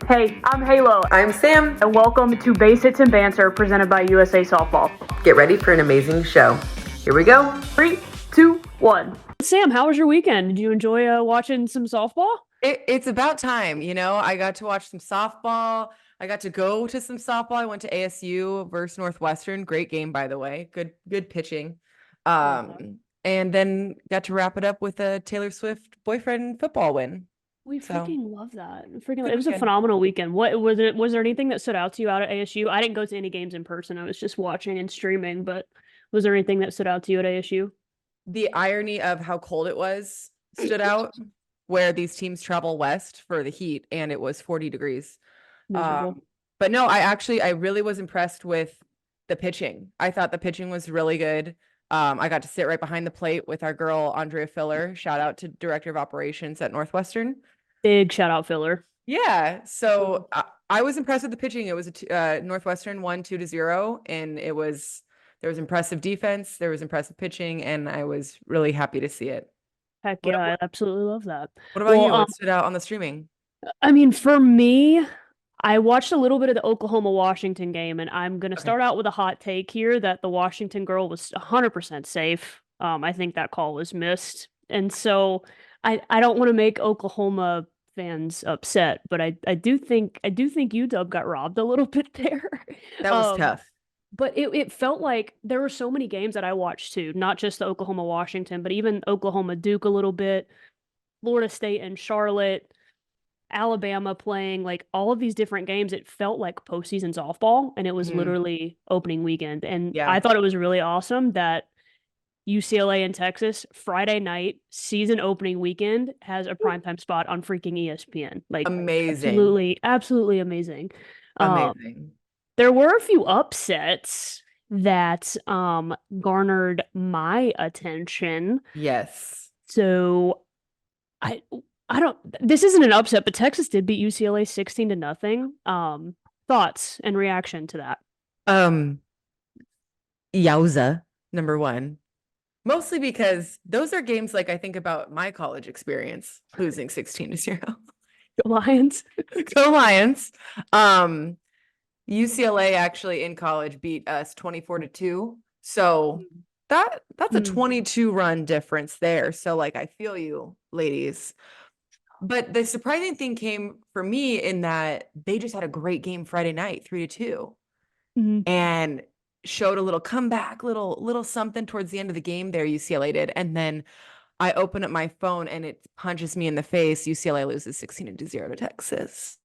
Hey, I'm Halo, I'm Sam. and welcome to Hits and Banter presented by USA Softball. Get ready for an amazing show. Here we go. 3, 2, 1. Sam, how was your weekend? Did you enjoy watching some softball? It's about time. I got to watch some softball. I got to go to some softball. I went to ASU versus Northwestern. Great game, by the way. Good pitching. And then got to wrap it up with a Taylor Swift boyfriend football win. We freaking love that. It was a weekend. phenomenal weekend. What was it? Was there anything that stood out to you out at ASU? I didn't go to any games in person. I was just watching and streaming, but was there anything that stood out to you at ASU? The irony of how cold it was stood out, where these teams travel west for the heat and it was 40 degrees. But no, I really was impressed with the pitching. I thought the pitching was really good. I got to sit right behind the plate with our girl, Andrea Filler. Shout out to Director of Operations at Northwestern. Big shout out, Filler. Yeah. So I was impressed with the pitching. It was Northwestern won 2-0, and there was impressive defense. There was impressive pitching, and I was really happy to see it. Heck yeah, I absolutely love that. What about you? What stood out on the streaming? I mean, for me, I watched a little bit of the Oklahoma-Washington game, and I'm going to start out with a hot take here that the Washington girl was 100% safe. I think that call was missed. And so I don't want to make Oklahoma fans upset, but I do think UW got robbed a little bit there. That was tough. But it felt like there were so many games that I watched too, not just the Oklahoma-Washington, but even Oklahoma-Duke a little bit, Florida State and Charlotte, Alabama playing, like all of these different games. It felt like postseason softball, and it was literally opening weekend. And I thought it was really awesome that UCLA in Texas, Friday night, season opening weekend, has a primetime spot on freaking ESPN. Like amazing. Absolutely amazing. Amazing. There were a few upsets that garnered my attention. Yes. So this isn't an upset, but Texas did beat UCLA 16-0. Thoughts and reaction to that? Yowza, number one. Mostly because those are games like I think about my college experience, losing 16-0. Go Lions. Go Lions. UCLA actually in college beat us 24-2. So that's a 22 run difference there. So like I feel you, ladies. But the surprising thing came for me in that they just had a great game Friday night, 3-2. And showed a little comeback, little something towards the end of the game there, UCLA did. And then I open up my phone and it punches me in the face. UCLA loses 16-0 to Texas.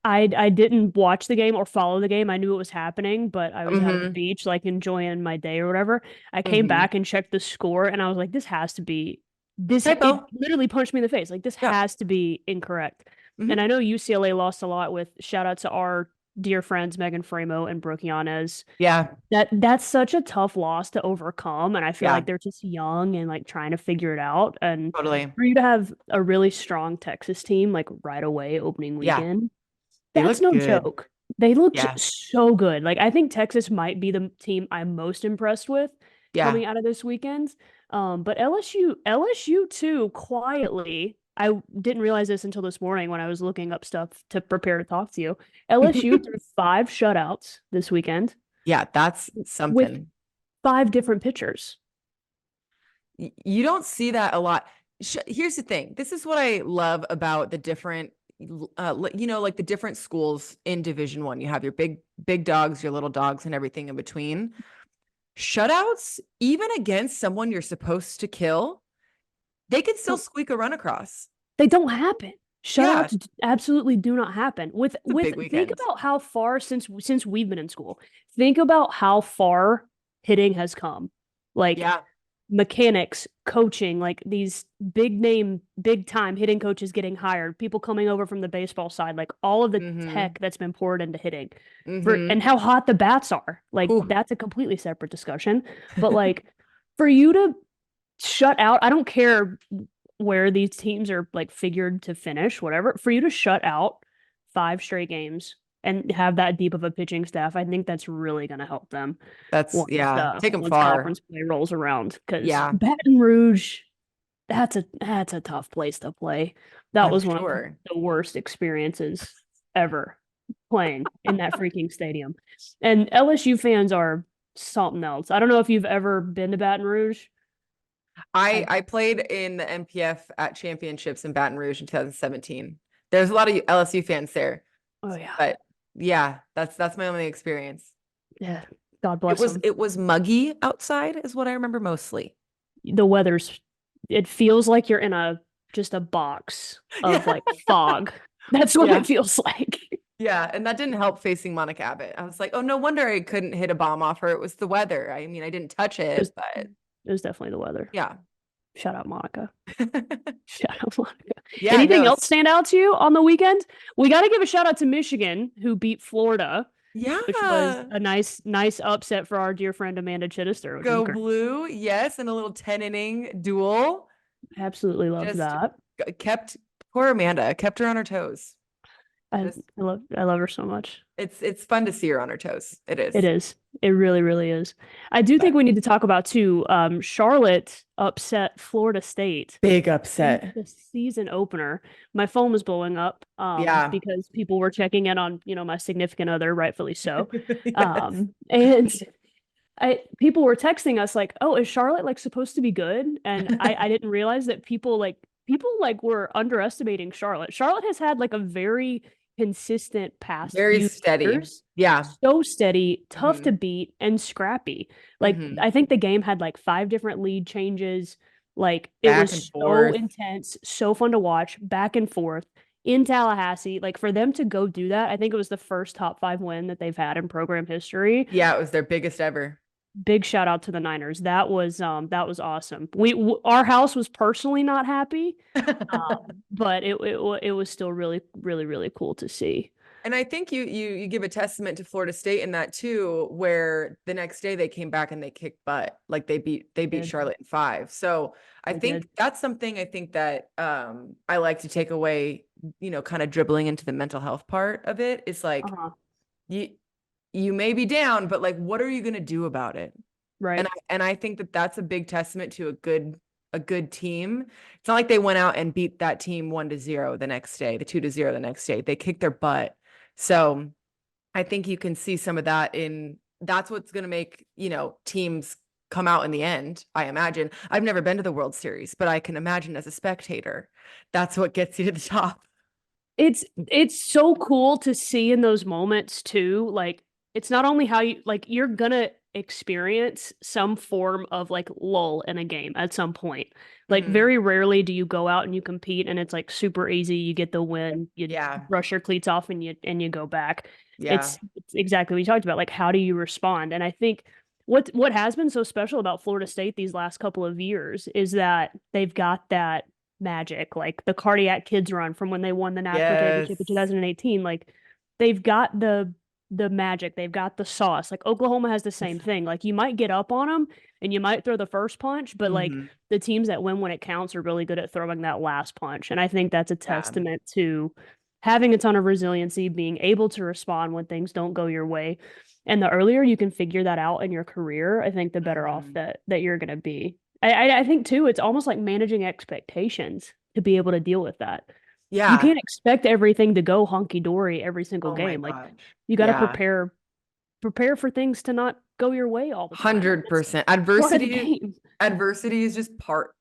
I didn't watch the game or follow the game. I knew it was happening, but I was at the beach, like enjoying my day or whatever. I came back and checked the score, and I was like, this has to be this. It literally punched me in the face. Like, this has to be incorrect. And I know UCLA lost a lot with shout out to our dear friends Megan Framo and Brooke Yanez. Yeah. That's such a tough loss to overcome. And I feel like they're just young and like trying to figure it out. And totally. For you to have a really strong Texas team like right away opening weekend. That's no joke. They looked so good. Like, I think Texas might be the team I'm most impressed with coming out of this weekend. But LSU too, quietly, I didn't realize this until this morning when I was looking up stuff to prepare to talk to you. LSU threw 5 shutouts this weekend. Yeah, that's something. With 5 different pitchers. You don't see that a lot. Here's the thing. This is what I love about the different like the different schools in Division I. You have your big dogs, your little dogs, and everything in between. Shutouts, even against someone you're supposed to kill, they can still squeak a run across. They don't happen. Shutouts absolutely do not happen. Think about how far since we've been in school. Think about how far hitting has come. Like mechanics, coaching, like these big time hitting coaches getting hired, people coming over from the baseball side, like all of the tech that's been poured into hitting and how hot the bats are. Like that's a completely separate discussion. But like for you to shut out, I don't care where these teams are like figured to finish, whatever, for you to shut out 5 straight games and have that deep of a pitching staff, I think that's really going to help them. That's take them far. Conference play rolls around, because Baton Rouge, that's a tough place to play. That was one of the worst experiences ever playing in that freaking stadium. And LSU fans are something else. I don't know if you've ever been to Baton Rouge. I played in the MPF at championships in Baton Rouge in 2017. There's a lot of LSU fans there. Oh yeah. But yeah, that's my only experience. Yeah. God bless them. It was muggy outside is what I remember mostly. The weather's it feels like you're in just a box of like fog. That's what it feels like. Yeah, and that didn't help facing Monica Abbott. I was like, oh, no wonder I couldn't hit a bomb off her. It was the weather. I mean, I didn't touch it, but it was definitely the weather. Yeah. Shout out Monica. Shout out Monica. Yeah, anything else stand out to you on the weekend? We got to give a shout out to Michigan, who beat Florida. Yeah. Which was a nice upset for our dear friend Amanda Chittister. Go Blue, yes, and a little 10-inning duel. Absolutely loved that. Kept poor Amanda, kept her on her toes. I love her so much. It's fun to see her on her toes. It is. It is. It really, really is. I do think we need to talk about too. Charlotte upset Florida State. Big upset. The season opener. My phone was blowing up. Because people were checking in on, my significant other, rightfully so. Yes. And people were texting us like, "Oh, is Charlotte like supposed to be good?" And I didn't realize that people were underestimating Charlotte. Charlotte has had like a very consistent past very steady years. Yeah, so steady, tough to beat, and scrappy. Like I think the game had like 5 different lead changes. Like it was so intense, so fun to watch, back and forth in Tallahassee. Like for them to go do that, I think it was the first top 5 win that they've had in program history. Yeah, it was their biggest ever. Big shout out to the Niners. That was awesome. Our house was personally not happy, but it was still really, really, really cool to see. And I think you give a testament to Florida State in that too, where the next day they came back and they kicked butt. Like they beat Charlotte in 5. So I think that's something I think that I like to take away, kind of dribbling into the mental health part of it. It's like you may be down, but like, what are you going to do about it? Right. And I think that that's a big testament to a good team. It's not like they went out and beat that team 1-0 the next day, the 2-0 the next day. They kicked their butt. So I think you can see some of that that's what's going to make, teams come out in the end. I imagine. I've never been to the World Series, but I can imagine as a spectator, that's what gets you to the top. It's so cool to see in those moments too. Like it's not only how you're gonna experience some form of like lull in a game at some point. Like very rarely do you go out and you compete and it's like super easy. You get the win, you brush your cleats off and you go back. Yeah. It's exactly what you talked about. Like how do you respond? And I think what has been so special about Florida State these last couple of years is that they've got that magic, like the cardiac kids run from when they won the national championship in 2018. Like they've got the magic, they've got the sauce. Like Oklahoma has the same thing. Like you might get up on them and you might throw the first punch, but like the teams that win when it counts are really good at throwing that last punch. And I think that's a testament to having a ton of resiliency, being able to respond when things don't go your way. And the earlier you can figure that out in your career, I think the better off that you're going to be. I think too, it's almost like managing expectations to be able to deal with that. Yeah. You can't expect everything to go hunky-dory every single game. Like you got to prepare for things to not go your way all the time. 100%. Adversity is just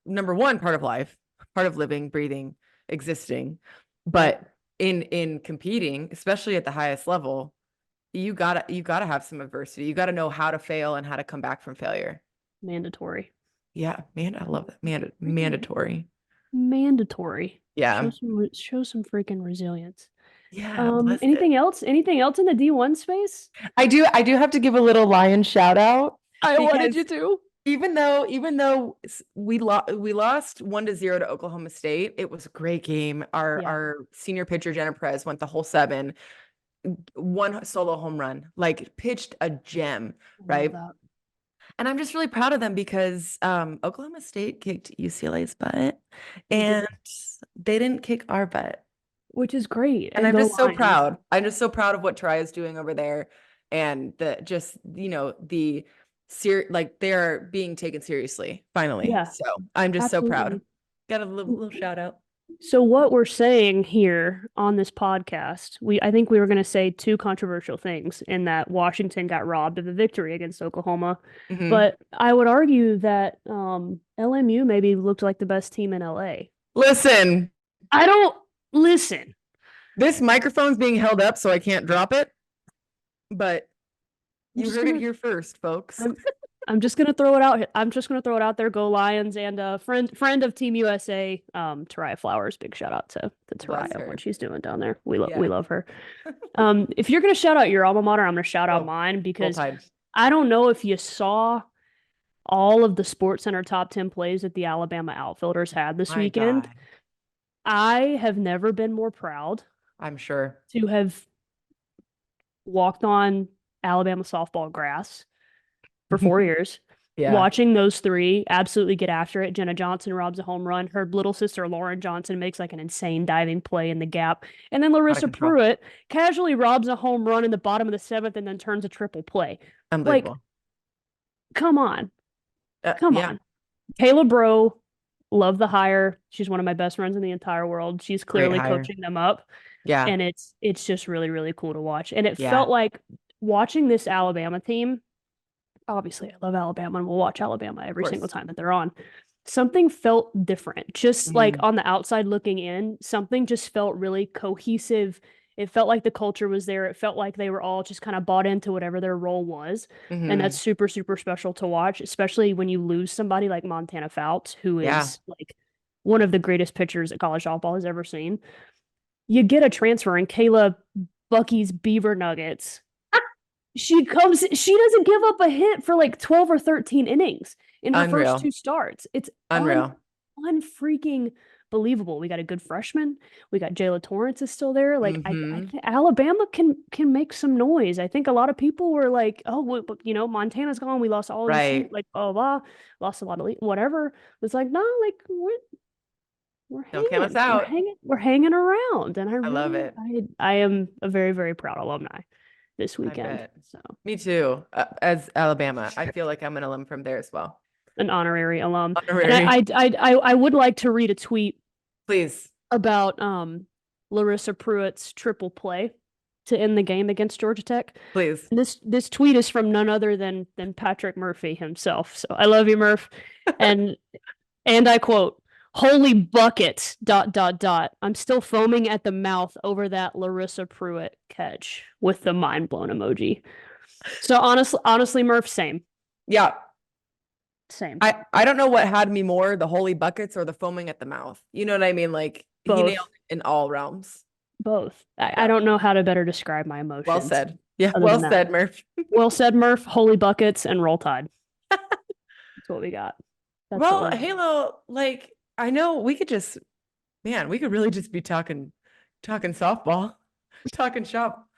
number one, part of life, part of living, breathing, existing. But in competing, especially at the highest level, you gotta have some adversity. You gotta know how to fail and how to come back from failure. Mandatory. Yeah, man, I love that. Mandatory. Yeah. Show some freaking resilience. Yeah. Anything else? Anything else in the D1 space? I do have to give a little Lion shout out. I wanted you to. Even though we lost 1-0 to Oklahoma State, it was a great game. Our senior pitcher Jenna Perez went the whole 7, one solo home run, like pitched a gem, right? And I'm just really proud of them because Oklahoma State kicked UCLA's butt and they didn't kick our butt, which is great. And I'm just so proud. I'm just so proud of what Tri is doing over there, and they're being taken seriously finally. Yeah. So I'm just so proud. Got a little shout out. So what we're saying here on this podcast, I think we were going to say two controversial things in that Washington got robbed of a victory against Oklahoma, Hmm. but I would argue that LMU maybe looked like the best team in LA. Listen, I don't listen. this microphone's being held up so I can't drop it, but I'm you just heard it gonna here first, folks. I'm I'm just gonna throw it out. I'm just gonna throw it out there. Go Lions and friend of Team USA, Tariah Flowers. Big shout out to Bless Tariah, what her. she's doing down there. We Yeah. love her. If you're gonna shout out your alma mater, I'm gonna shout out Oh, mine roll because tide. I don't know if you saw all of the Sports Center top 10 plays that the Alabama outfielders had this My weekend. God. I have never been more proud I'm sure. to have walked on Alabama softball grass for 4 years, Yeah. watching those three absolutely get after it. Jenna Johnson robs a home run. Her little sister Lauren Johnson makes like an insane diving play in the gap. And then Out of Larissa control. Pruitt casually robs a home run in the bottom of the seventh and then turns a triple play. Like, Unbelievable. come on. Come Yeah. on. Kayla Bro, love the hire. She's one of my best friends in the entire world. She's Great clearly hire. coaching them up. Yeah. And it's just really, really cool to watch. And it Yeah. felt like watching this Alabama team. Obviously, I love Alabama and we'll watch Alabama Of every single course. time that they're on. Something felt different. Just like Hmm. on the outside looking in, something just felt really cohesive. It felt like the culture was there. It felt like they were all just kind of bought into whatever their role was. And that's Hmm. super, super special to watch, especially when you lose somebody like Montana Fouts, who Yeah. is like one of the greatest pitchers that college softball has ever seen. You get a transfer and Kayla Bucky's Beaver Nuggets, she doesn't give up a hit for like 12 or 13 innings in her first Unreal. two starts. It's Unreal. unfreaking believable. We got a good freshman. We got Jayla Torrance is still there. Like I Hmm. think Alabama can make some noise. I think a lot of people were like, oh, Montana's gone. We lost all these Right. shoot, like blah, blah, blah, lost a lot of whatever. It's like, no, like we're Don't count us hanging. We're out. hanging. We're hanging around. And I love it. I am a very, very proud alumni this I weekend. bet. So Me too. As Alabama, I feel like I'm an alum from there as well. an honorary alum. And Honorary. I would like to read a tweet Please. about Larissa Pruitt's triple play to end the game against Georgia Tech. Please. And this tweet is from none other than Patrick Murphy himself. So I love you, Murph. And I quote, "Holy buckets, dot, dot, dot. I'm still foaming at the mouth over that Larissa Pruitt catch," with the mind blown emoji. So honestly, Murph, same. Yeah. Same. I don't know what had me more, the holy buckets or the foaming at the mouth. You know what I mean? Like he nailed Both. it in all realms. Both. I Yeah. don't know how to better describe my Well emotions said. Yeah. other Well than that. said, Murph. Well said, Murph. Holy buckets and roll tide. That's what we got. That's what Well, we're doing. Halo, like I know we could just, man, we could really just be talking softball, talking shop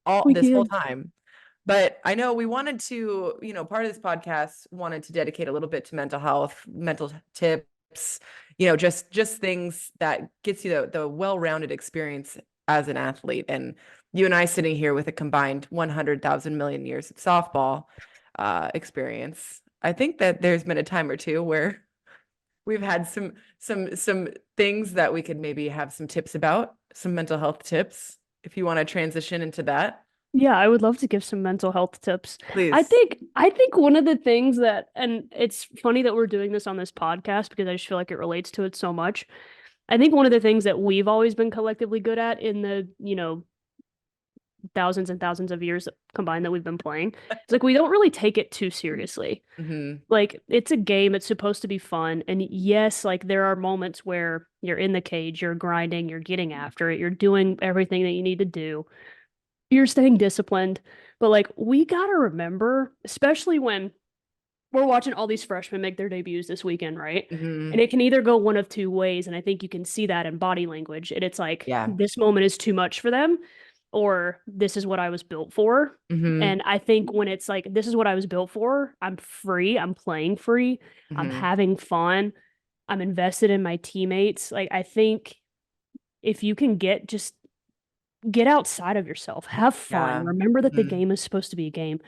all We this whole can. time. But I know we wanted to, part of this podcast wanted to dedicate a little bit to mental health, mental tips, just things that gets you the well-rounded experience as an athlete. And you and I sitting here with a combined 100,000 million years of softball experience. I think that there's been a time or two where we've had some things that we could maybe have some tips about, some mental health tips, if you want to transition into that. Yeah, I would love to give some mental health tips. Please. I think one of the things that, and it's funny that we're doing this on this podcast because I just feel like it relates to it so much. I think one of the things that we've always been collectively good at in the, thousands and thousands of years combined that we've been playing, is like we don't really take it too seriously. Hmm. Like it's a game, it's supposed to be fun. And yes, like there are moments where you're in the cage, you're grinding, you're getting after it, you're doing everything that you need to do. You're staying disciplined. But like we gotta remember, especially when we're watching all these freshmen make their debuts this weekend, right? And Hmm. it can either go one of two ways. And I think you can see that in body language. And it's like Yeah. this moment is too much for them, or this is what I was built for. Hmm. And I think when it's like, this is what I was built for, I'm free, I'm playing free, I'm Hmm. having fun, I'm invested in my teammates. Like, I think if you can just get outside of yourself, have fun, Yeah. remember that the Hmm. game is supposed to be a game.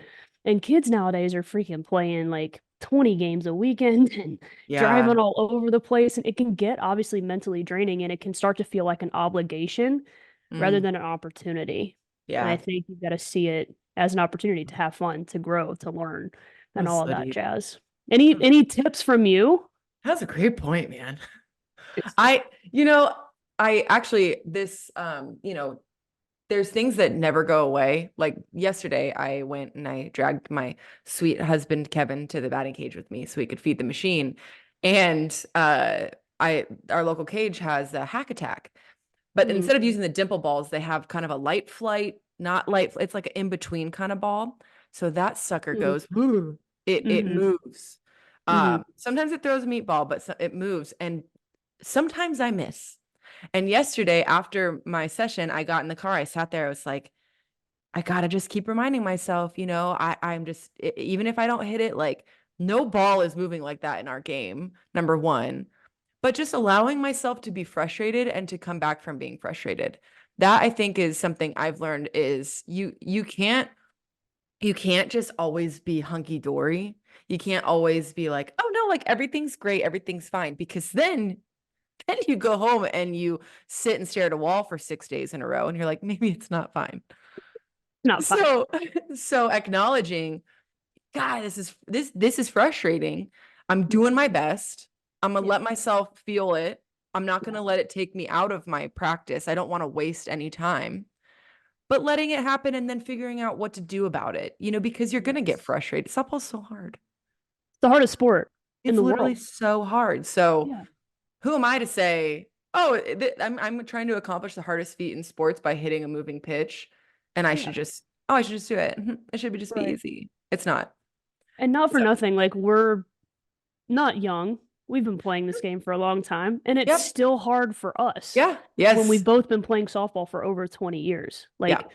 And kids nowadays are freaking playing like 20 games a weekend and Yeah. driving all over the place. And it can get obviously mentally draining and it can start to feel like an obligation rather Mm, than an opportunity. And I yeah. think you've got to see it as an opportunity to have fun, to grow, to learn, and That's all of so that deep. jazz. Any tips from you? That's a great point, man. It's I, you know, I actually this there's things that never go away. Like yesterday, I went and I dragged my sweet husband Kevin to the batting cage with me so he could feed the machine. And I our local cage has a hack attack, but mm, instead of using the dimple balls, they have kind of a light flight, not light. It's like an in between kind of ball. So that sucker mm, goes, "Woo." It mm-hmm, moves. mm-hmm. Sometimes it throws a meatball, but it moves, and sometimes I miss. And yesterday, after my session, I got in the car. I sat there. I was like, I gotta just keep reminding myself, I'm just, even if I don't hit it, like no ball is moving like that in our game, number one. But just allowing myself to be frustrated and to come back from being frustrated. That I think is something I've learned is you can't just always be hunky dory. You can't always be like, oh no, like everything's great, everything's fine, because then you go home and you sit and stare at a wall for 6 days in a row and you're like, maybe it's not fine. Not fun. So so acknowledging, God, this is frustrating. I'm doing my best. I'm gonna Yeah, let myself feel it. I'm not gonna let it take me out of my practice. I don't want to waste any time. But letting it happen and then figuring out what to do about it, because you're gonna get yes. frustrated. Softball's so hard. The hardest sport in It's the literally world. so hard. So Yeah, who am I to say, oh, I'm trying to accomplish the hardest feat in sports by hitting a moving pitch, and yeah, I should just do it. It should just be right. easy. It's not. And not for So, nothing, like we're not young. We've been playing this game for a long time, and it's yep. still hard for us Yeah. when we've Yes. both been playing softball for over 20 years. Yeah. Like,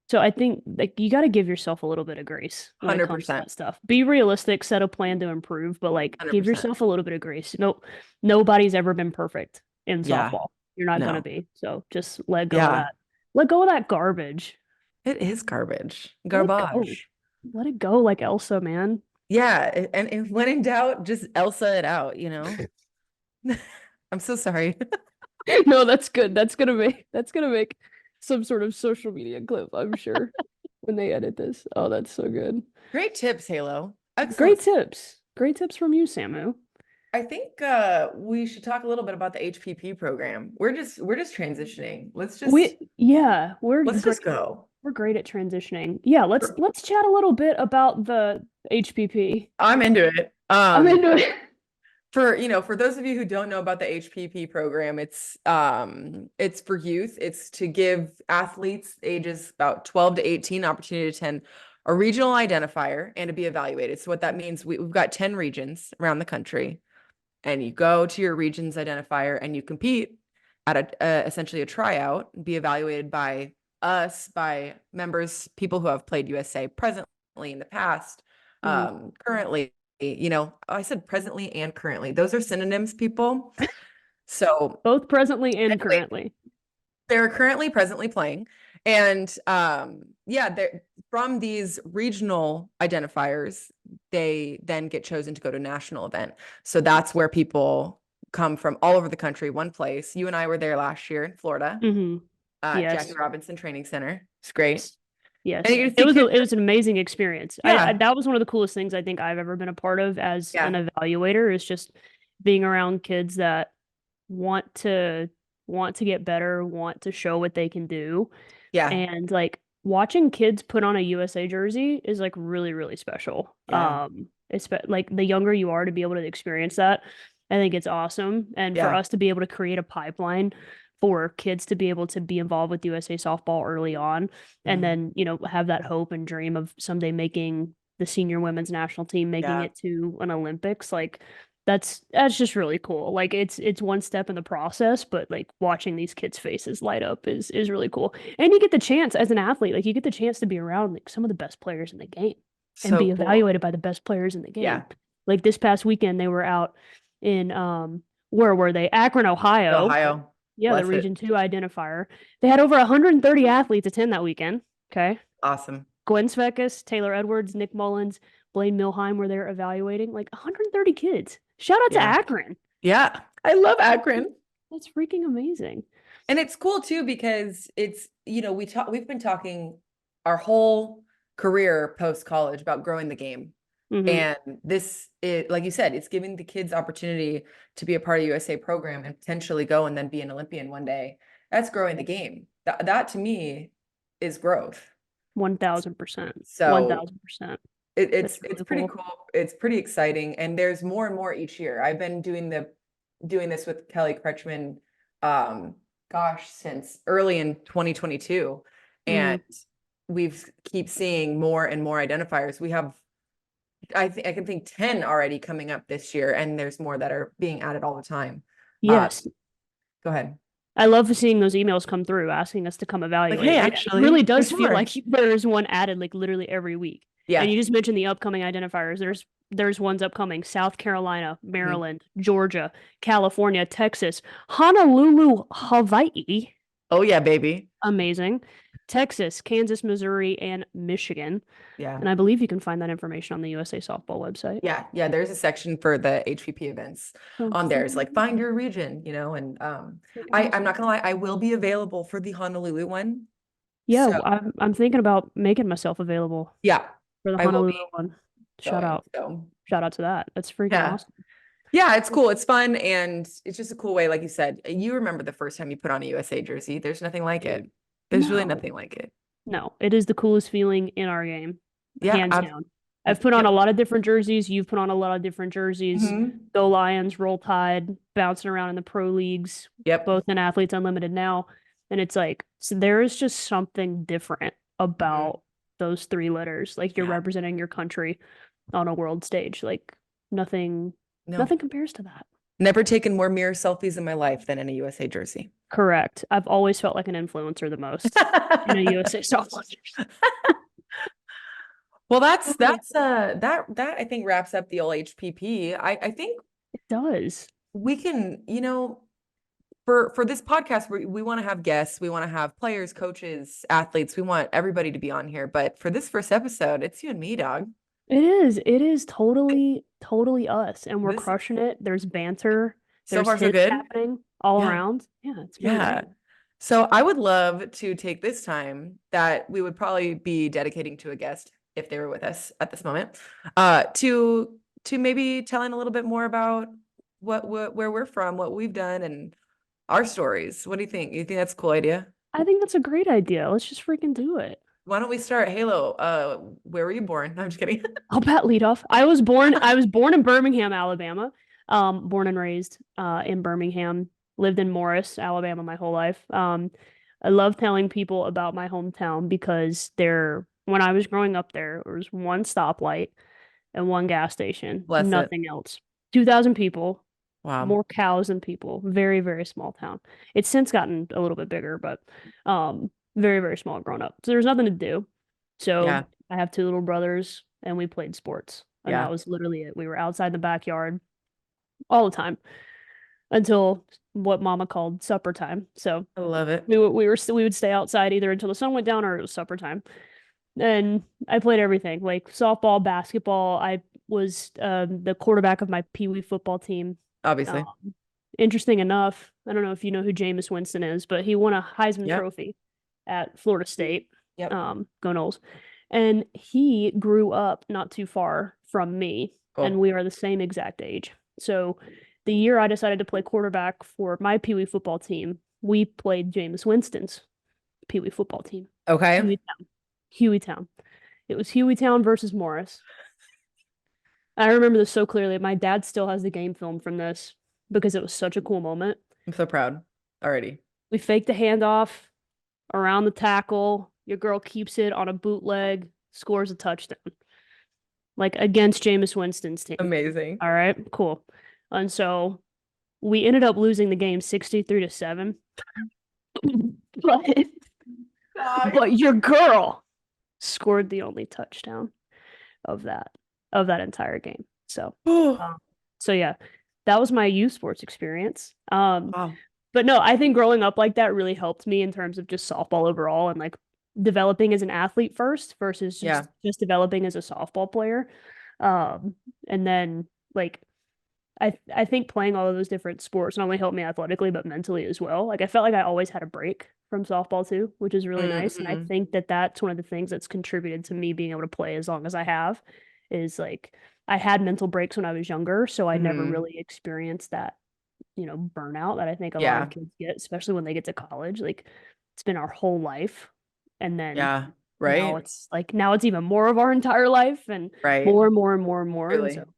so I think like you got to give yourself a little bit of grace when it comes to 100%. that stuff. Be realistic, set a plan to improve, but like give 100%. yourself a little bit of grace. No, nobody's ever been perfect in Yeah. softball. You're not gonna No. be. So just let go of Yeah. that. Let go of that garbage. It is garbage. Let it go. Garbage. Let it go like Elsa, man. Yeah. And when in doubt, just Elsa it out. I'm so sorry. No, that's good. That's gonna make some sort of social media clip, I'm sure, when they edit this. Oh, that's so good. Great tips, Halo. Great Excellent. tips. Great tips from you, Samu. I think we should talk a little bit about the HPP program. We're just transitioning. Yeah, we're Let's just great. go. We're great at transitioning. Yeah, let's chat a little bit about the HPP. I'm into it. I'm into it. For those of you who don't know about the HPP program, it's for youth. It's to give athletes ages about 12 to 18 opportunity to attend a regional identifier and to be evaluated. So what that means, we've got 10 regions around the country, and you go to your region's identifier and you compete at essentially a tryout, be evaluated by us, by members, people who have played USA presently in the past, Mhm. currently, I said presently and currently. Those are synonyms, people. So Both presently and anyway, currently. they're currently presently playing. And yeah, they're from these regional identifiers, they then get chosen to go to a national event. So that's where people come from all over the country, one place. You and I were there last year in Florida, Hmm. Jackie Yes. Robinson Training Center. It's great. And Yes. you get to It see was kids. it was an amazing experience. I Yeah. that was one of the coolest things I think I've ever been a part of as an Yeah. evaluator is just being around kids that want to want to get better, want to show what they can do. Yeah. And like watching kids put on a USA jersey is like really, really special. Yeah. It's like the younger you are to be able to experience that, I think it's awesome. And for Yeah. us to be able to create a pipeline for kids to be able to be involved with USA softball early on, and Mhm. then, have that hope and dream of someday making the senior women's national team, making Yeah. it to an Olympics, like that's just really cool. Like it's one step in the process, but like watching these kids' faces light up is really cool. And you get the chance as an athlete, like you get the chance to be around like some of the best players in the game and So be cool. evaluated by the best players in the game. Yeah. Like this past weekend, they were out in where were they? Akron, Ohio. Ohio. Yeah, the Bless Region it. 2 identifier. They had over 130 athletes attend that weekend. Okay. Awesome. Gwen Svekis, Taylor Edwards, Nick Mullins, Blaine Milheim where they're evaluating like 130 kids. Shout out to Akron. Yeah, I love Akron. That's freaking amazing. And it's cool too because it's, we've been talking our whole career post college about growing the game. And this is, like you said, it's giving the kids opportunity to be a part of USA program and potentially go and then be an Olympian one day. That's growing the game. That to me is growth. 1,000%. So 1,000%. It's pretty cool. It's pretty exciting. And there's more and more each year. I've been doing this with Kelly Kretschmann, since early in 2022. And we've keep seeing more and more identifiers. We have, I can think 10 already coming up this year, and there's more that are being added all the time. Yes. Go ahead. I love seeing those emails come through asking us to come evaluate. Like, hey, actually, it really does feel like there's one added like literally every week. Yeah. And you just mentioned the upcoming identifiers. There's ones upcoming: South Carolina, Maryland, Georgia, California, Texas, Honolulu, Hawaii. Oh yeah, baby. Amazing. Texas, Kansas, Missouri, and Michigan. Yeah. And I believe you can find that information on the USA Softball website. Yeah. Yeah. There's a section for the HPP events on there. It's like find your region, and I'm not gonna lie, I will be available for the Honolulu one. Yeah, so, I'm thinking about making myself available. Yeah. For the Honolulu one. Shout out to that. That's freaking awesome. Yeah, it's cool. It's fun. And it's just a cool way. Like you said, you remember the first time you put on a USA jersey. There's nothing like it. There's really nothing like it. No, it is the coolest feeling in our game. Yeah, hands down. I've put on a lot of different jerseys. You've put on a lot of different jerseys. Go Lions, Roll Tide, bouncing around in the pro leagues. Yep. Both in Athletes Unlimited now. And it's like, so there is just something different about those three letters. Like you're representing your country on a world stage. Like nothing compares to that. Never taken more mirror selfies in my life than in a USA jersey. Correct. I've always felt like an influencer the most in a USA softball jersey. Well, that I think wraps up the old HPP. I think it does. We can, for this podcast, we want to have guests, we want to have players, coaches, athletes. We want everybody to be on here. But for this first episode, it's you and me, dog. It is totally us, and we're crushing it. There's banter. So far, so good. Happening all around. Yeah, it's great. So I would love to take this time that we would probably be dedicating to a guest if they were with us at this moment, to maybe telling a little bit more about where we're from, what we've done, and our stories. What do you think? You think that's a cool idea? I think that's a great idea. Let's just freaking do it. Why don't we start? Halo, where were you born? No, I'm just kidding. I'll bat lead off. I was born in Birmingham, Alabama. Born and raised in Birmingham. Lived in Morris, Alabama my whole life. I love telling people about my hometown because when I was growing up there was one stoplight and one gas station. Nothing else. 2,000 people. Wow. More cows than people. Very, very small town. It's since gotten a little bit bigger, but very, very small grown up. So there's nothing to do. So I have two little brothers and we played sports. And that was literally it. We were outside the backyard all the time until what mama called supper time. So I love it. We would stay outside either until the sun went down or it was supper time. And I played everything, like softball, basketball. I was the quarterback of my Pee Wee football team. Obviously. Interesting enough, I don't know if you know who Jameis Winston is, but he won a Heisman Trophy at Florida State. Yep. Go Noles. And he grew up not too far from me, and we are the same exact age. So the year I decided to play quarterback for my Pee Wee football team, we played Jameis Winston's Pee Wee football team. Okay. Hueytown. It was Hueytown versus Morris. I remember this so clearly. My dad still has the game film from this because it was such a cool moment. I'm so proud already. We faked a handoff around the tackle. Your girl keeps it on a bootleg, scores a touchdown. Like against Jameis Winston's team. Amazing. All right, cool. And so we ended up losing the game 63-7. But your girl scored the only touchdown of that entire game. So yeah, that was my youth sports experience. Wow. But no, I think growing up like that really helped me in terms of just softball overall and like developing as an athlete first versus just developing as a softball player. And then like I think playing all of those different sports not only helped me athletically but mentally as well. Like I felt like I always had a break from softball too, which is really nice. And I think that that's one of the things that's contributed to me being able to play as long as I have is like I had mental breaks when I was younger, so I never really experienced that, burnout that I think a lot of Yeah. kids get, especially when they get to college. Like it's been our whole life. And then Yeah. now Right. it's even more of our entire life and Right. more and more and more and more. And so Really.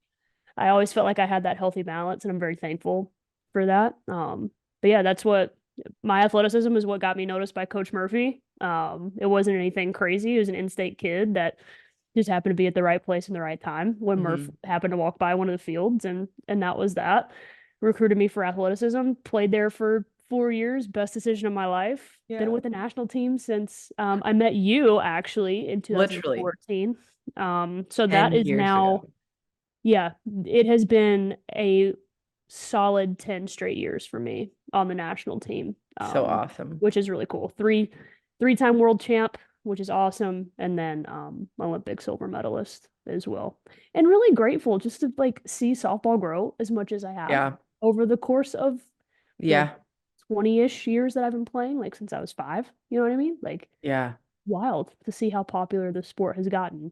I always felt like I had that healthy balance, and I'm very thankful for that. But yeah, that's what my athleticism is what got me noticed by Coach Murphy. It wasn't anything crazy. It was an in-state kid that just happened to be at the right place in the right time when Murph happened to walk by one of the fields, and that was that. Recruited me for athleticism, played there for 4 years, best decision of my life. Been Yeah. with the national team since I met you actually in Literally 2014. So that 10 is years now, ago. yeah, it has been a solid 10 straight years for me on the national team, So awesome. which is really cool. Three-time world champ, which is awesome, and then Olympic silver medalist as well. And really grateful just to like see softball grow as much as I have Yeah. over the course of the Yeah. 20-ish years that I've been playing, like since I was 5. You know what I mean? Like Yeah. wild to see how popular the sport has gotten.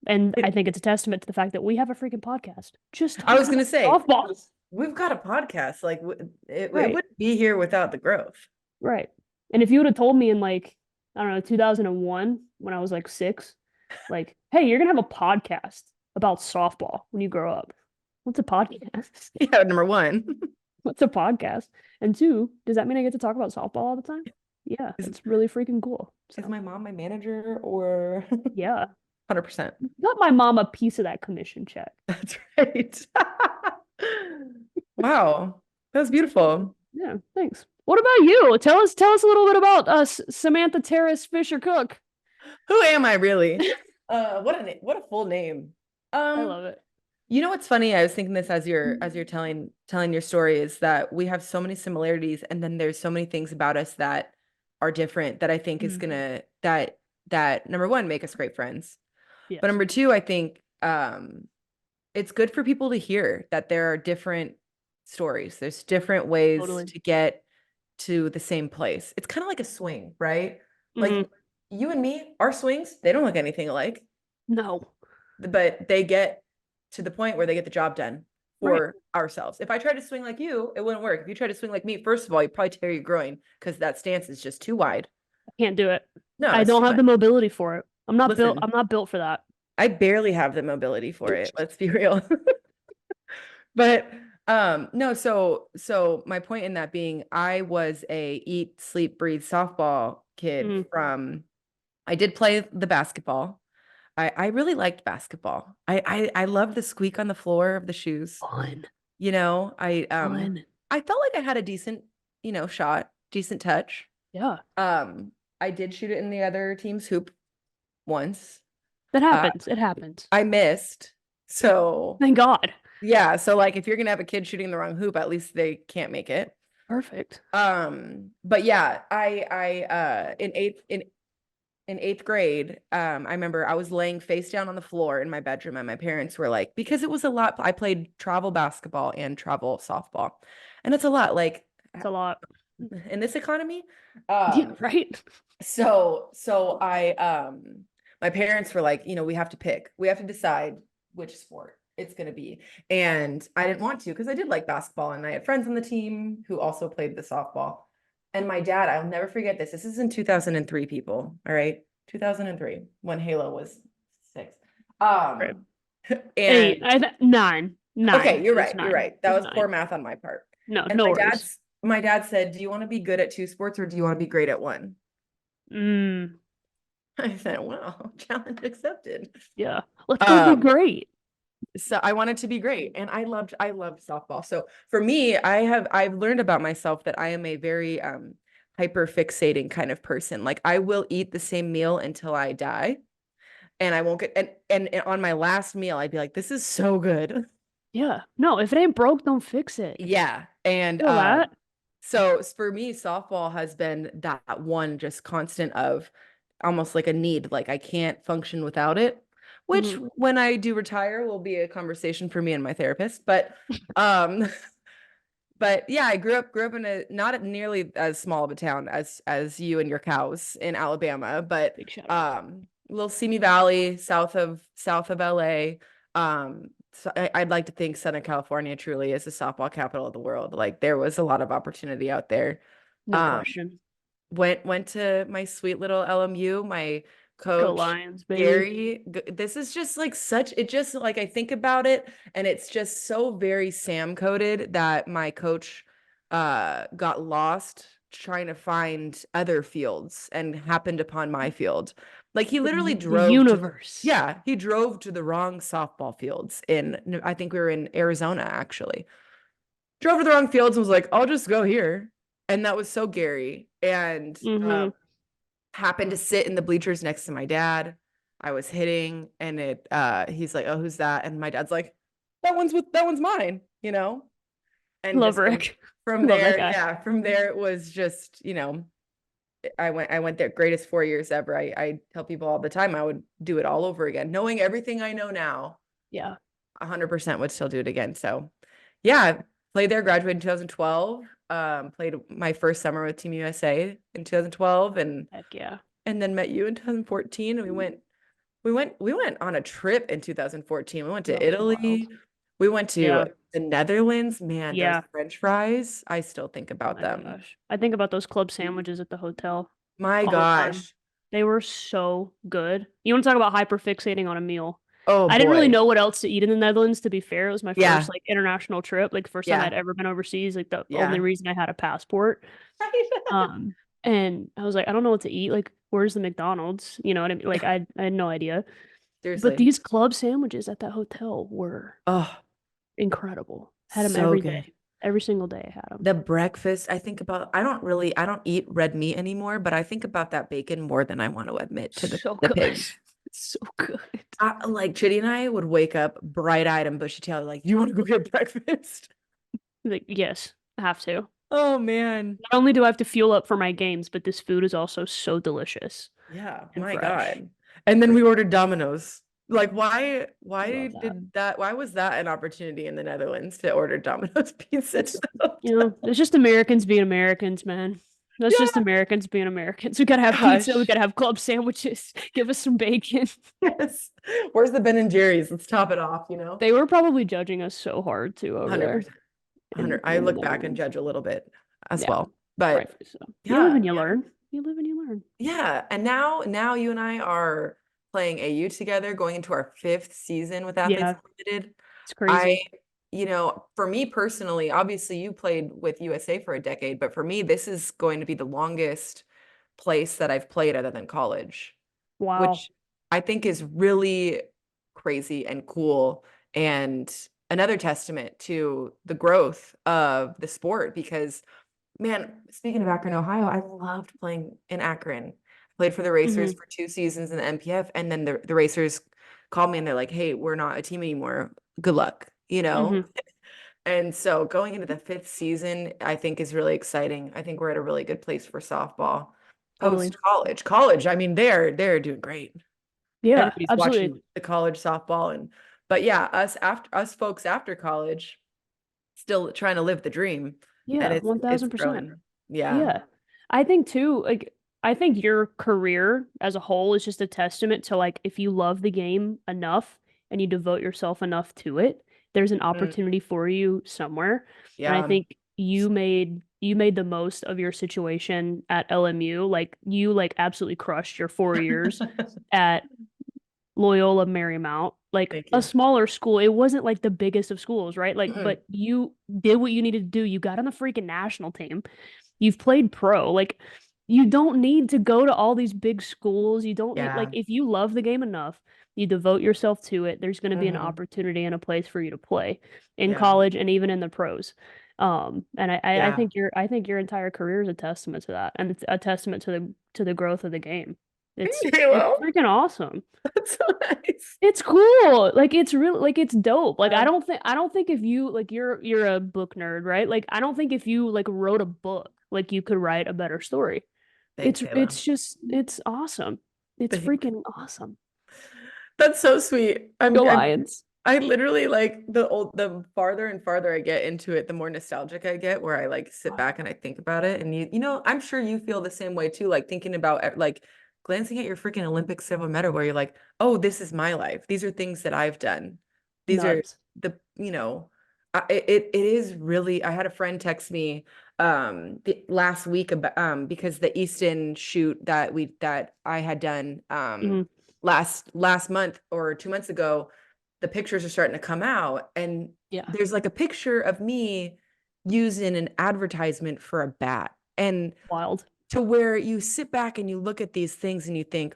And I It, think it's a testament to the fact that we have a freaking podcast just I was talking gonna about say, softball. we've got a podcast. Like it Right, wouldn't be here without the growth. right. And if you would have told me in like, I don't know, 2001 when I was like 6, like, hey, you're gonna have a podcast about softball when you grow up. What's a podcast? Yeah, number one. What's a podcast? And two, does that mean I get to talk about softball all the time? Yeah, Is it's really freaking cool. is So my mom my manager or yeah, 100%? got my mom a piece of that commission check. That's right. Wow. That was beautiful. Yeah, thanks. What about you? Tell us a little bit about Samantha Terrace Fisher Cook. Who am I really? What a full name. I Um, love it. you know what's funny? I was thinking this as you're telling your story is that we have so many similarities and then there's so many things about us that are different that I think is Mhm. gonna that number one make us great friends. But Yes, number two, I think it's good for people to hear that there are different stories. There's different ways totally. to get to the same place. It's kind of like a swing, right? Hmm. Like you and me, our swings, they don't look anything alike, No, but they get to the point where they get the job done right. for ourselves. If I tried to swing like you, it wouldn't work. If you try to swing like me, first of all, you probably tear your groin because that stance is just too wide. I can't do it. No, I it's don't too have much. the mobility for it. I'm not built. Listen, I'm not built for that. I barely have the mobility for it. Let's be real. But no, so my point in that being I was a eat, sleep, breathe softball kid Mm, from I did play the basketball. I really liked basketball. I loved the squeak on the floor of the shoes. fun, You know, fun. I felt like I had a decent, shot, decent touch. Yeah, Um, I did shoot it in the other team's hoop once. that Uh, happens. It happens. I missed. So Thank God. yeah, so like if you're gonna have a kid shooting the wrong hoop, at least they can't make it. Perfect. But yeah, I in eighth grade, I remember I was laying face down on the floor in my bedroom, and my parents were like, because it was a lot. I played travel basketball and travel softball, and it's a lot. Like It's a lot. in this economy, Yeah, um, right. so I my parents were like, we have to pick, we have to decide which sport it's going to be. And I didn't want to because I did like basketball and I had friends on the team who also played the softball. And my dad, I'll never forget this. This is in 2003, people. All right. 2003 when Halo was 6. Right. And 8, 9, 9. okay, you're It was right. You're 9. right. It That was was 9. poor math on my part. No, And no worries. my dad said, "Do you want to be good at two sports or do you want to be great at one?" Mm, I said, "Well, challenge accepted." yeah. Let's go be Um, great. so I wanted to be great and I loved softball. So for me, I've learned about myself that I am a very hyper fixating kind of person. Like I will eat the same meal until I die and I won't get and on my last meal I'd be like, this is so good. Yeah. No, if it ain't broke, don't fix it. Yeah. And Feel that? so for me, softball has been that one just constant of almost like a need, like I can't function without it. which when I do retire will be a conversation for me and my therapist. Um, but yeah, I grew up in a not nearly as small of a town as you and your cows in Alabama, but little Simi Valley, south of LA. So I'd like to think Southern California truly is the softball capital of the world. Like there was a lot of opportunity out there. No question. Went to my sweet little LMU. My Go coach Lions, baby. Gary, this is just like it just like I think about it and it's just so very Sam coded that my coach got lost trying to find other fields and happened upon my field. Like he literally The universe. he drove to the wrong softball fields I think we were in Arizona actually. Drove to the wrong fields and was like, I'll just go here. And that was so Gary. And happened to sit in the bleachers next to my dad. I was hitting and he's like, oh, who's that? And my dad's like, that one's mine, you know? And love Rick. From there, from there it was just, I went there, greatest 4 years ever. I tell people all the time I would do it all over again. Knowing everything I know now. Yeah. 100% would still do it again. So yeah, played there, graduated in 2012. Played my first summer with Team USA in 2012 and heck yeah. And then met you in 2014 and we went on a trip in 2014. We went to Italy. We went to the Netherlands. Man, those French fries, I still think about them. Gosh. I think about those club sandwiches at the hotel. My gosh. They were so good. You want to talk about hyperfixating on a meal? Oh, I didn't really know what else to eat in the Netherlands, to be fair. It was my first like international trip, like first time I'd ever been overseas, like the only reason I had a passport. And I was like, I don't know what to eat. Like, where's the McDonald's? You know what I mean? Like I had no idea. Seriously. But these club sandwiches at that hotel were incredible. Had them every day. Every single day I had them. The breakfast, I think about, I don't eat red meat anymore, but I think about that bacon more than I want to admit to the pigs. So good. Like Chitty and I would wake up bright-eyed and bushy-tailed, like, you want to go get breakfast? Like, yes, I have to. Oh man. Not only do I have to fuel up for my games, but this food is also so delicious. Yeah, my God. And then we ordered Domino's. Like, why was that an opportunity in the Netherlands to order Domino's pizza? It's just Americans being Americans, man. That's just Americans being Americans. We gotta have pizza. We gotta have club sandwiches. Give us some bacon. Yes. Where's the Ben and Jerry's? Let's top it off, They were probably judging us so hard too over 100%. there. I look back and judge a little bit as well. But you live and you learn. You live and you learn. Yeah. And now you and I are playing AU together, going into our 5th season with Athletes Unlimited. It's crazy. For me personally, obviously you played with USA for a decade, but for me, this is going to be the longest place that I've played other than college. Wow. Which I think is really crazy and cool. And another testament to the growth of the sport because, man, speaking of Akron, Ohio, I loved playing in Akron. Played for the Racers for 2 seasons in the MPF. And then the Racers called me and they're like, hey, we're not a team anymore. Good luck. And so going into the 5th season, I think is really exciting. I think we're at a really good place for softball. Post college. I mean, they're doing great. Yeah, everybody's watching the college softball but yeah, us folks after college, still trying to live the dream. Yeah, 1000%. Yeah. I think too, like I think your career as a whole is just a testament to like if you love the game enough and you devote yourself enough to it, there's an opportunity for you somewhere. Yeah. And I think you made the most of your situation at LMU. Like you like absolutely crushed your 4 years at Loyola Marymount, like a smaller school. It wasn't like the biggest of schools, right? Like, but you did what you needed to do. You got on the freaking national team. You've played pro. Like, you don't need to go to all these big schools. You don't need, like, if you love the game enough, you devote yourself to it, there's going to be an opportunity and a place for you to play in college and even in the pros. And I think your entire career is a testament to that, and it's a testament to the growth of the game. It's freaking awesome. That's so nice. It's cool. Like it's really like it's dope. Like I don't think if you like you're a book nerd, right? Like I don't think if you like wrote a book, like you could write a better story. It's awesome. It's freaking awesome. That's so sweet. Go Lions. I literally like the farther and farther I get into it, the more nostalgic I get, where I like sit back and I think about it. And you know, I'm sure you feel the same way too, like thinking about like glancing at your freaking Olympic silver medal where you're like, oh, this is my life. These are things that I've done. These are Nuts. it is really, I had a friend text me last week about because the Easton shoot that I had done last month or 2 months ago, the pictures are starting to come out, and there's like a picture of me using an advertisement for a bat, and wild, to where you sit back and you look at these things and you think,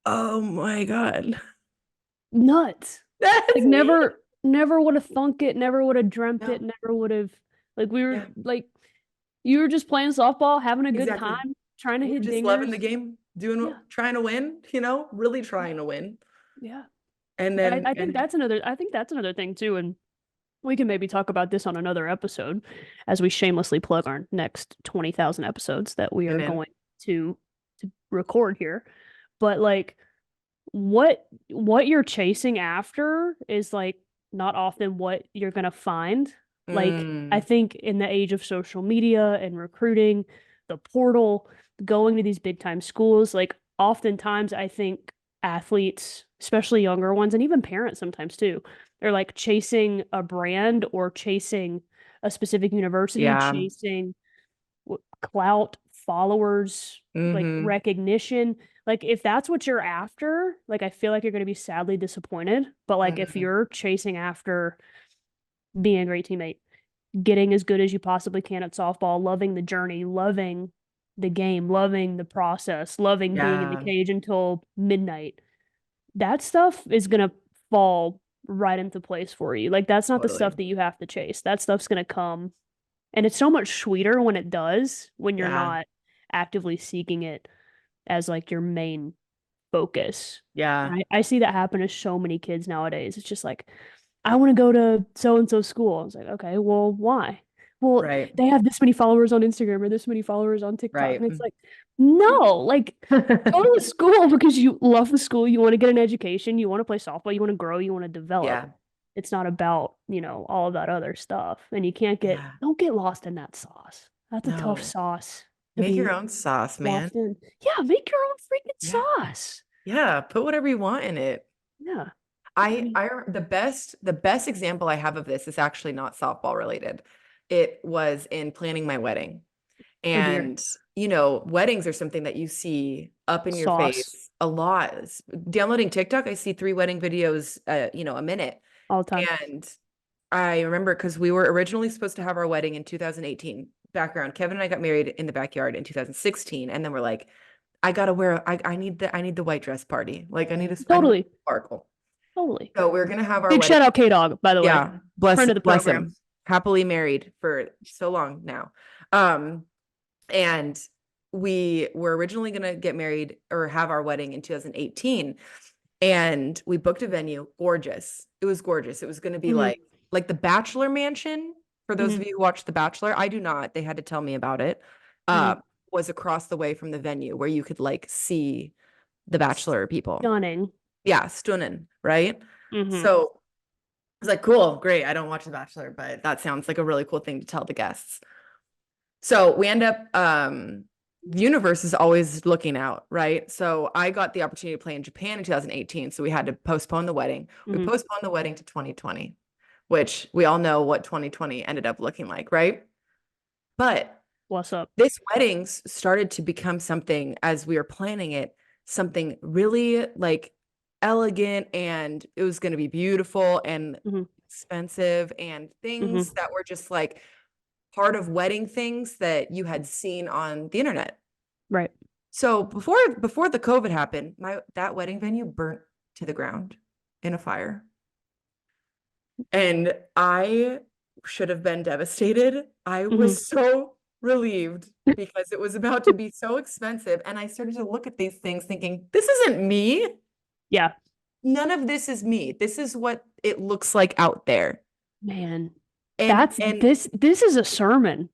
oh my God, nuts. that's Like me. never would have thunk it, never would have dreamt No. it, never would have, like, we were like, you were just playing softball, having a good Exactly. time, trying to We're hit just loving dingers. the game, Yeah. trying to win, really trying to win. Yeah. And I think and that's another thing too, and we can maybe talk about this on another episode as we shamelessly plug our next 20,000 episodes that we are going to record here. But like what you're chasing after is like not often what you're gonna find. Like I think in the age of social media and recruiting, the portal, going to these big time schools, like oftentimes I think athletes, especially younger ones, and even parents sometimes too, they're like chasing a brand or chasing a specific university, chasing clout, followers, like recognition. Like if that's what you're after, like I feel like you're going to be sadly disappointed. But like if you're chasing after being a great teammate, getting as good as you possibly can at softball, loving the journey, loving the game, loving the process, loving being in the cage until midnight, that stuff is going to fall right into place for you. Like that's not the stuff that you have to chase. That stuff's going to come, and it's so much sweeter when it does, when you're not actively seeking it as like your main focus. Yeah. And I see that happen to so many kids nowadays. It's just like, I want to go to so and so school. I was like, okay, well, why? Well, Right. they have this many followers on Instagram or this many followers on TikTok. Right. And it's like, no, like go to a school because you love the school, you want to get an education, you want to play softball, you want to grow, you want to develop. Yeah. It's not about, all of that other stuff. And you can't Yeah. don't get lost in that sauce. That's a tough No. sauce to Make your be own sauce, man. lost in. Yeah, make your own freaking Yeah. sauce. Yeah. Put whatever you want in it. Yeah. The best example I have of this is actually not softball related. It was in planning my wedding. Oh dear. And, weddings are something that you see up in your Sauce face a lot. Downloading TikTok, I see 3 wedding videos, a minute. all the time. And I remember because we were originally supposed to have our wedding in 2018. Background, Kevin and I got married in the backyard in 2016. And then we're like, I need the white dress party. Like I need Totally. sparkle. Totally. So we're gonna have our Big wedding. shout out K-Dog, by the way. Yeah, bless Friend of the bless program. him. Happily married for so long now. And we were originally gonna get married or have our wedding in 2018. And we booked a venue, gorgeous. It was gorgeous. It was gonna be like the Bachelor Mansion. For those of you who watch The Bachelor, I do not. They had to tell me about it. Was across the way from the venue where you could like see the Bachelor people. Stunning. Yeah, stunning, right? So I was like, cool, great. I don't watch The Bachelor, but that sounds like a really cool thing to tell the guests. So we end up, the universe is always looking out, right? So I got the opportunity to play in Japan in 2018. So we had to postpone the wedding. We postponed the wedding to 2020, which we all know what 2020 ended up looking like, right? But what's up? This wedding started to become something as we were planning it, something really like elegant, and it was going to be beautiful and expensive and things that were just like part of wedding things that you had seen on the internet. Right. So before the COVID happened, that wedding venue burnt to the ground in a fire. And I should have been devastated. I was so relieved because it was about to be so expensive. And I started to look at these things thinking, this isn't me. Yeah. None of this is me. This is what it looks like out there. Man. This is a sermon.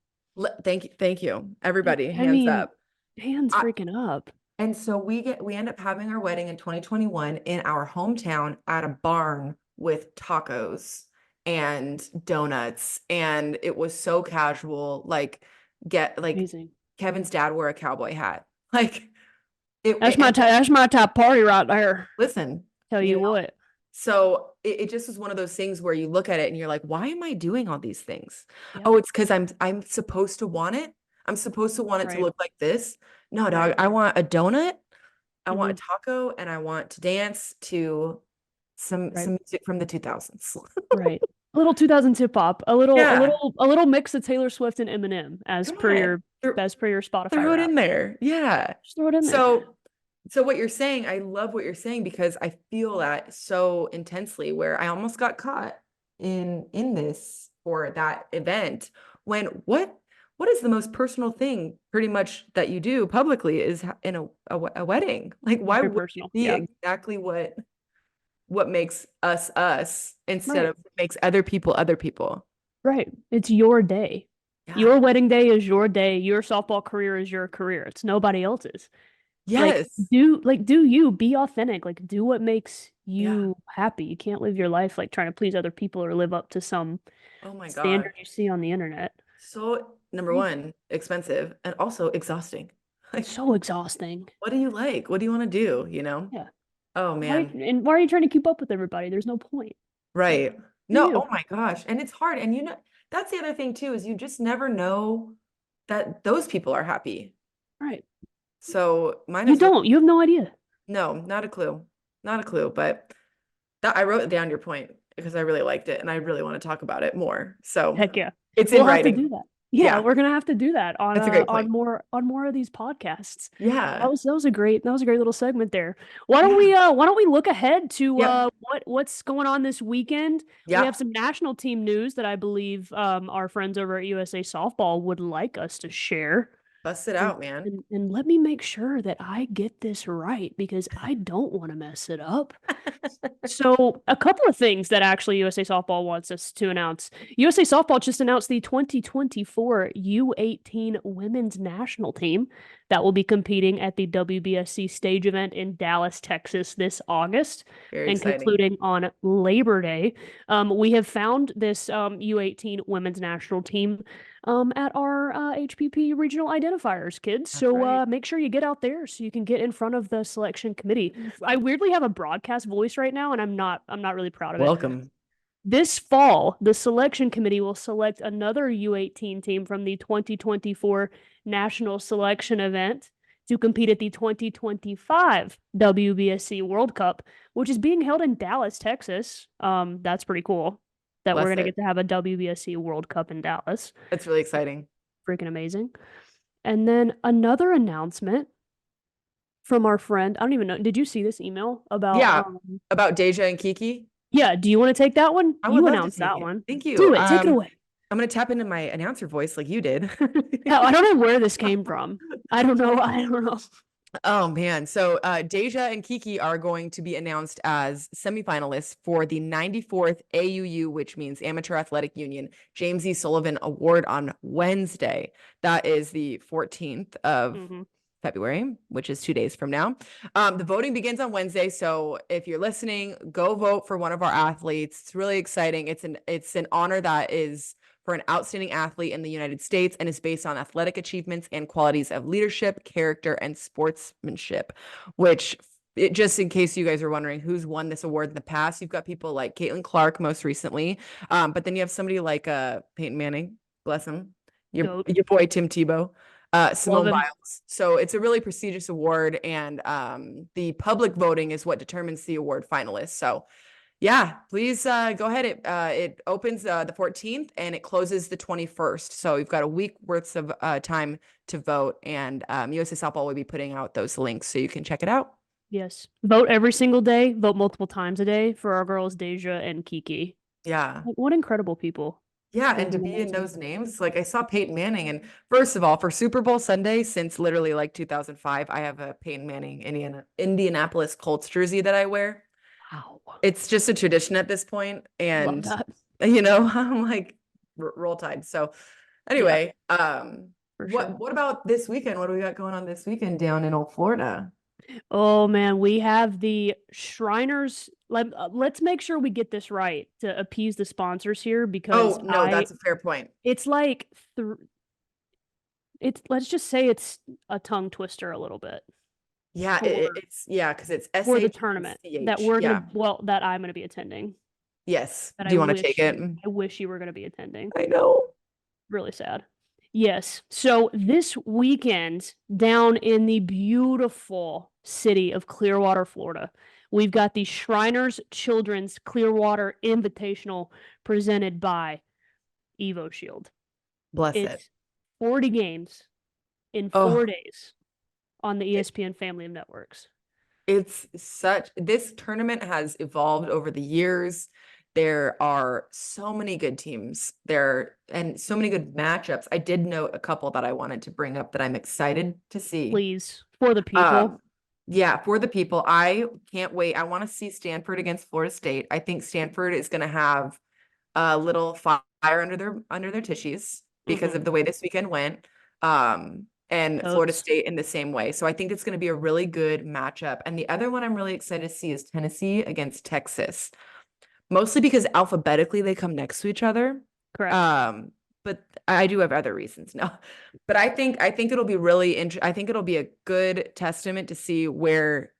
Thank you. Everybody, hands up. Hands freaking up. And so we end up having our wedding in 2021 in our hometown at a barn with tacos and donuts. And it was so casual. Like Amazing. Kevin's dad wore a cowboy hat. Like That's my top party right there. listen, Tell you you know, what. so it just was one of those things where you look at it and you're like, why am I doing all these things? Yep. Oh, it's because I'm supposed to want it. I'm supposed to want it to Right. look like this. No, dog, Right. I want a donut. I want a Hmm. taco and I want to dance to Right. some music from the 2000s. Right. A little 2000s hip hop, a little, a Yeah, little, a little mix of Taylor Swift and Eminem come on. as per your Spotify Throw it rap. in there. Yeah. Just throw it in there. So what you're saying, I love what you're saying because I feel that so intensely where I almost got caught in this for that event when what is the most personal thing pretty much that you do publicly is in a wedding. Like why Very would it personal. be Yeah. exactly what makes us us instead Right. of makes other people other people? Right. It's your day. Yeah. Your wedding day is your day. Your softball career is your career. It's nobody else's. Yes. Do you be authentic. Like do what makes Yeah. you happy. You can't live your life like trying to please other people or live up to some Oh my God. standard you see on the internet. So number Crazy. one, expensive and also exhausting. Like, So exhausting. what do you like? What do you want to do? You know? Yeah. Oh man. Why are you trying to keep up with everybody? There's no point. Like, Right. do No, you? oh my gosh. And it's hard. And that's the other thing too, is you just never know that those people are happy. Right. So mine You is don't. You have no idea. no, not a clue. Not a clue. But that I wrote down your point because I really liked it and I really want to talk about it more. So Heck yeah. it's in We'll have to writing. do that. Yeah, Yeah, we're gonna have to do that that's a great on point. more of these podcasts. Yeah. That was a great little segment there. Yeah. Why don't we look ahead to Yep. what's going on this weekend? We have Yep. some national team news that I believe our friends over at USA Softball would like us to share. Bust it And, out, man. and let me make sure that I get this right because I don't want to mess it up. So, a couple of things that actually USA Softball wants us to announce. USA Softball just announced the 2024 U18 women's national team that will be competing at the WBSC stage event in Dallas, Texas this August Very and exciting. concluding on Labor Day. We have found this U18 women's national team at our HPP regional identifiers, kids. That's So right. make sure you get out there so you can get in front of the selection committee. I weirdly have a broadcast voice right now, and I'm not really proud of it. Welcome. This fall, the selection committee will select another U18 team from the 2024 national selection event to compete at the 2025 WBSC World Cup, which is being held in Dallas, Texas. That's pretty cool that we're Bless gonna it. get to have a WBSC World Cup in Dallas. That's really exciting. Freaking amazing. And then another announcement from our friend. I don't even know. Did you see this email about Yeah. About Deja and Kiki. yeah, do you want to take that one? I would You love to announced take that it. one. Thank you. Do it. Take it away. I'm gonna tap into my announcer voice like you did. Hell, I don't know where this came from. I don't know. I don't know. Oh man. So Deja and Kiki are going to be announced as semifinalists for the 94th AUU, which means Amateur Athletic Union James E. Sullivan Award on Wednesday. That is the 14th of February, which is 2 days from now. The voting begins on Wednesday. So if you're listening, go vote for one of our athletes. It's really exciting. It's an honor that is for an outstanding athlete in the United States and is based on athletic achievements and qualities of leadership, character, and sportsmanship, which just in case you guys are wondering who's won this award in the past, you've got people like Caitlin Clark most recently. But then you have somebody like Peyton Manning, bless him, your boy Tim Tebow, Simone Biles. So it's a really prestigious award, and the public voting is what determines the award finalists. So yeah, please go ahead. It opens the 14th and it closes the 21st. So you've got a week worth of time to vote, and USA Softball will be putting out those links so you can check it out. Yes. Vote every single day. Vote multiple times a day for our girls, Deja and Kiki. Yeah. Like, what incredible people. Yeah, and to be in those names, like I saw Peyton Manning, and first of all, for Super Bowl Sunday, since literally like 2005, I have a Peyton Manning Indianapolis Colts jersey that I wear. Wow. It's just a tradition at this point, Love and that. I'm like roll tide. So anyway, for sure. What about this weekend? What do we got going on this weekend down in old Florida? Oh man, we have the Shriners. Let's make sure we get this right to appease the sponsors here because Oh, no, that's a fair point. it's like it's let's just say it's a tongue twister a little bit Yeah, it's because it's for the SH and tournament that CH. Yeah. that I'm gonna be attending. Yes. That Do you want to take it? I wish you were gonna be attending. I know. Really sad. Yes. So this weekend down in the beautiful city of Clearwater, Florida, we've got the Shriners Children's Clearwater Invitational presented by Evo Shield. Bless it. It's 40 games in 4 days on the ESPN family of networks. This tournament has evolved over the years. There are so many good teams there and so many good matchups. I did note a couple that I wanted to bring up that I'm excited to see. Please, for the people. Yeah, for the people. I can't wait. I want to see Stanford against Florida State. I think Stanford is going to have a little fire under their tissues because of the way this weekend went. And Florida State in the same way. So I think it's going to be a really good matchup. And the other one I'm really excited to see is Tennessee against Texas. Mostly because alphabetically they come next to each other. Correct. But I do have other reasons now. But I think it'll be really I think it'll be a good testament to see where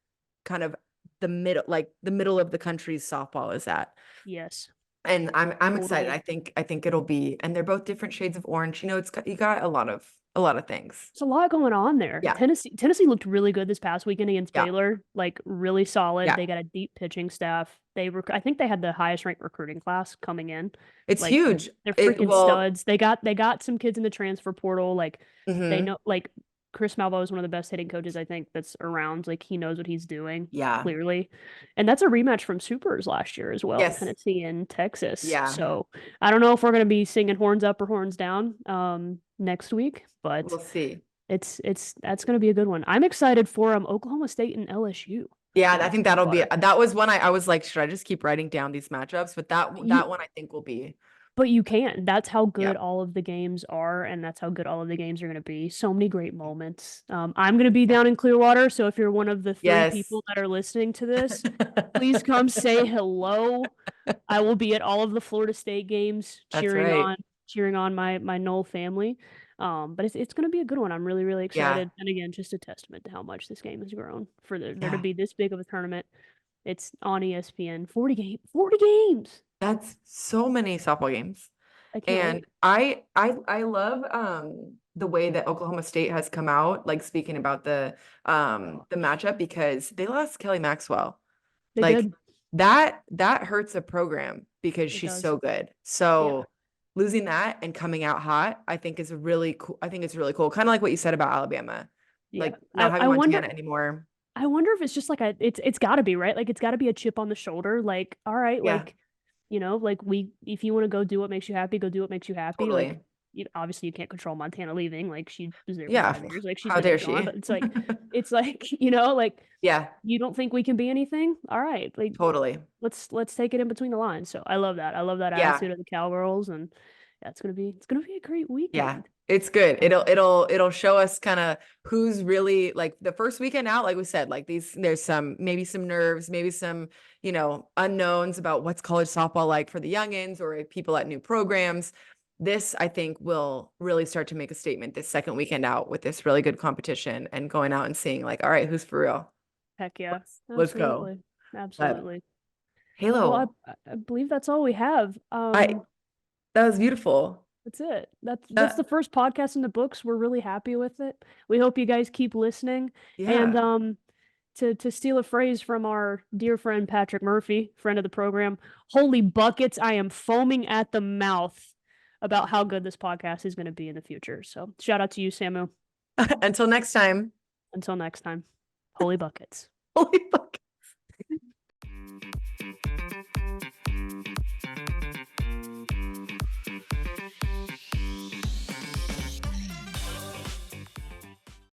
kind of the middle of the country's softball is at. Yes. And I'm excited. I think it'll be, and they're both different shades of orange. You got a lot of things. There's a lot going on there. Yeah. Tennessee looked really good this past weekend against Baylor, like really solid. They got a deep pitching staff. I think they had the highest ranked recruiting class coming in. It's huge. They're freaking studs. They got some kids in the transfer portal. Like they know, like Chris Malvo is one of the best hitting coaches I think that's around. Like he knows what he's doing. Yeah, clearly, and that's a rematch from Supers last year as well. Yes. Tennessee and Texas. Yeah. So I don't know if we're gonna be singing horns up or horns down next week, but we'll see. That's gonna be a good one. I'm excited for Oklahoma State and LSU. Yeah, I think that was one I was like, should I just keep writing down these matchups? But that one I think will be. But you can. That's how good all of the games are, and that's how good all of the games are going to be. So many great moments. I'm going to be down in Clearwater, so if you're one of the 3 people that are listening to this, please come say hello. I will be at all of the Florida State games, cheering on my Knoll family. But it's going to be a good one. I'm really, really excited. And again, just a testament to how much this game has grown for there to be this big of a tournament. It's on ESPN. 40 games. That's so many softball games. And I love the way that Oklahoma State has come out, like speaking about the matchup, because they lost Kelly Maxwell. They did. That hurts a program because she's so good. So losing that and coming out hot, I think is really cool. I think it's really cool. Kind of like what you said about Alabama. Like not having Montana anymore. I wonder if it's just like it's gotta be, right? Like it's gotta be a chip on the shoulder. Like, all right, like, you know, like if you want to go do what makes you happy, go do what makes you happy. Totally. Like obviously you can't control Montana leaving. Like she was there for 5 years. Like she's how dare gone, she? but it's like, you know, like you don't think we can be anything? All right. Like totally. Let's take it in between the lines. So I love that. I love that attitude of the Cowgirls, and it's gonna be a great weekend. Yeah. It's good. It'll show us kind of who's really, like, the first weekend out, like we said, like there's maybe some nerves, maybe some, you know, unknowns about what's college softball like for the youngins or people at new programs. This, I think, will really start to make a statement this second weekend out with this really good competition and going out and seeing like, all right, who's for real? Heck yeah. Let's go. Absolutely. Halo. Well, I believe that's all we have. That was beautiful. That's it. That's the first podcast in the books. We're really happy with it. We hope you guys keep listening. And to steal a phrase from our dear friend Patrick Murphy, friend of the program, holy buckets, I am foaming at the mouth about how good this podcast is going to be in the future. So shout out to you, Samu. Until next time. Holy buckets. Holy buckets.